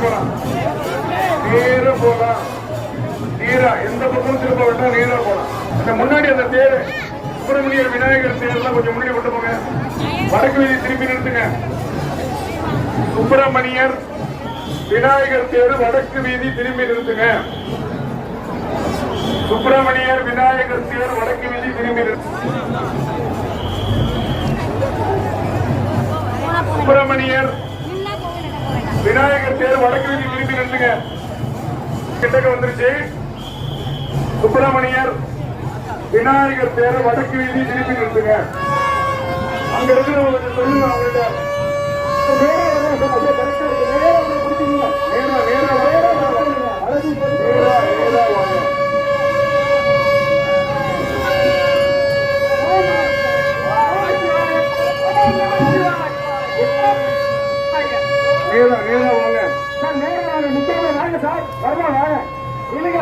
போலாம், நேர போலாம். நேரா எந்த பக்கமும் திரும்ப வேண்டாம், நேரா போலாம். அந்த முன்னாடி அந்த தேர் சுப்பிரமணியர் விநாயகர் தேர்லாம் கொஞ்சம் முன்னாடி கொண்டு போங்க. வடக்கு வீதி திருப்பி நிறுத்துங்க. சுப்பிரமணியர் விநாயகர் தேர் வடக்கு வீதி திரும்பி நிறுத்துங்க. சுப்பிரமணியர் விநாயகர் தேர் வடக்கு வீதி திரும்பி சுப்பிரமணியர் விநாயகர் தேர் வடக்கு வீதி திரும்பி நிறுத்துங்க. கிட்டக்க வந்துருச்சு. சுப்பிரமணியர் விநாயகர் தேர் வடக்கு வீதி திரும்பி நிறுத்துங்க. அங்க இருக்கிறவங்க சொல்லுங்க, அவங்கள்ட்ட நேரா வாங்க. நிக்காம வாங்க சார், வரலாம் வாங்க. இல்லைங்க